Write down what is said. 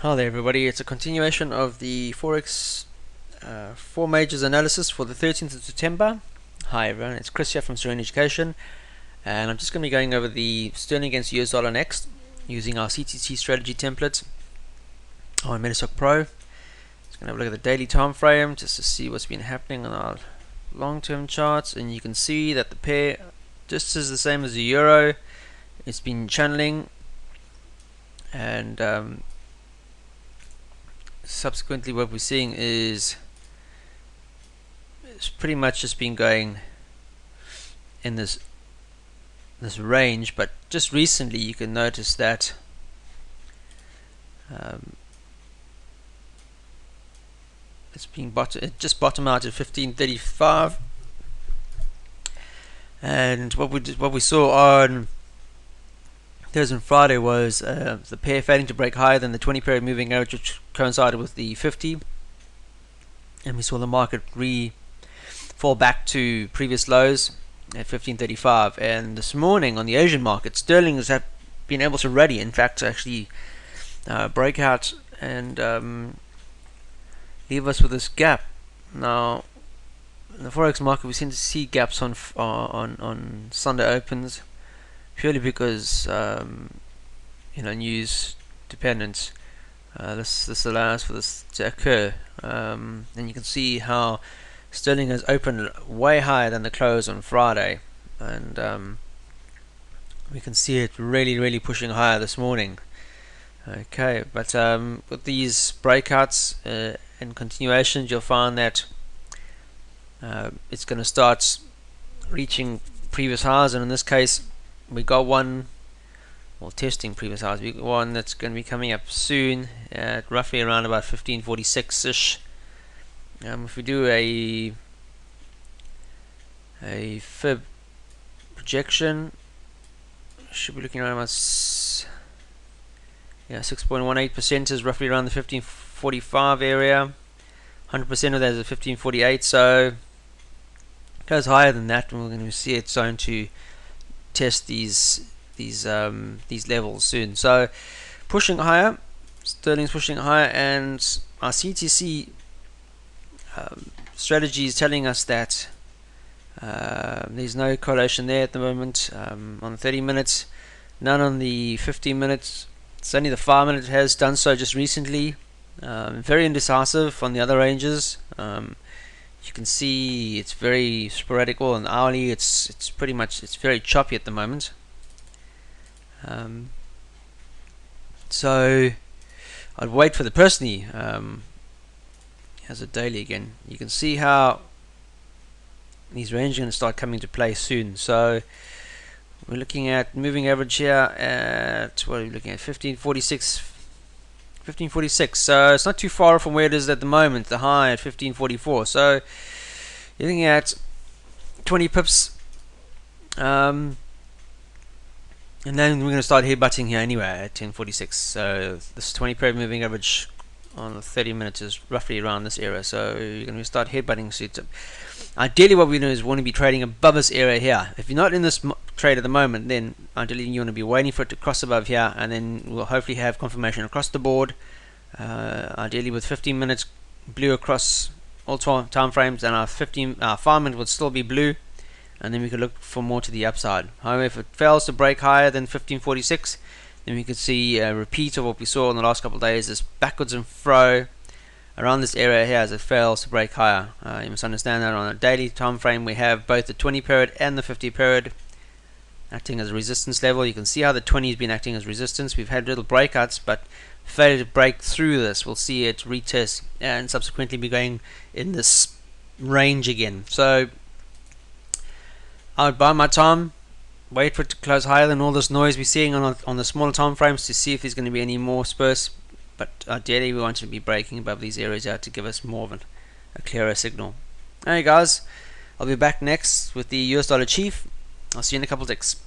Hello there everybody, it's a continuation of the Forex 4 majors analysis for the 13th of September. Hi everyone, it's Chris here from Serene Education, and I'm just going to be going over the sterling against US dollar next using our CTC strategy template on Metastock Pro. Just going to have a look at the daily time frame just to see what's been happening on our long-term charts, and you can see that the pair just is the same as the euro. It's been channeling, and subsequently what we're seeing is it's pretty much just been going in this range, but just recently you can notice that it just bottomed out at 1535, and what we saw on Thursday and Friday was the pair failing to break higher than the 20 period moving average, which coincided with the 50, and we saw the market fall back to previous lows at 1535. And this morning on the Asian market, sterling has been able to rally, in fact to actually break out and leave us with this gap. Now in the forex market we seem to see gaps on Sunday opens, purely because news dependent. This allows for this to occur, and you can see how sterling has opened way higher than the close on Friday, and we can see it really pushing higher this morning. Okay, but with these breakouts and continuations, you'll find that it's going to start reaching previous highs, and in this case we got one, well, testing previous highs. We got one that's going to be coming up soon at roughly around about 1546-ish. If we do a fib projection, should be looking around about 6.18% is roughly around the 1545 area. 100% of that is at 1548, so it goes higher than that, and we're going to see it starting to test these levels soon. So pushing higher, sterling's pushing higher, and our CTC strategy is telling us that there's no correlation there at the moment. On 30 minutes, none on the 15 minutes. It's only the 5 minute has done so just recently. Very indecisive on the other ranges. You can see it's very sporadical, and hourly it's very choppy at the moment. So I'd wait for the personally as a daily again. You can see how these ranges are going to start coming to play soon. So we're looking at moving average here at, what are we looking at, 1546. So it's not too far from where it is at the moment, the high at 1544. So you're looking at 20 pips, and then we're going to start headbutting here anyway at 1046. So this 20 period moving average on the 30 minutes is roughly around this area. So you're going to start headbutting suits. Ideally what we do is want to be trading above this area here. If you're not in this trade at the moment, then ideally you want to be waiting for it to cross above here, and then we'll hopefully have confirmation across the board, ideally with 15 minutes blue across all time frames, and our 5 minute would still be blue, and then we could look for more to the upside. However, if it fails to break higher than 1546, then we could see a repeat of what we saw in the last couple of days, this backwards and fro around this area here as it fails to break higher. You must understand that on a daily time frame we have both the 20 period and the 50 period acting as a resistance level. You can see how the 20 has been acting as resistance. We've had little breakouts, but failure to break through this, we'll see it retest and subsequently be going in this range again. So I would buy my time, wait for it to close higher than all this noise we're seeing on the smaller time frames to see if there's going to be any more spurs. But ideally we want to be breaking above these areas out to give us more of a clearer signal. Alright guys, I'll be back next with the US dollar chief. I'll see you in a couple of ticks.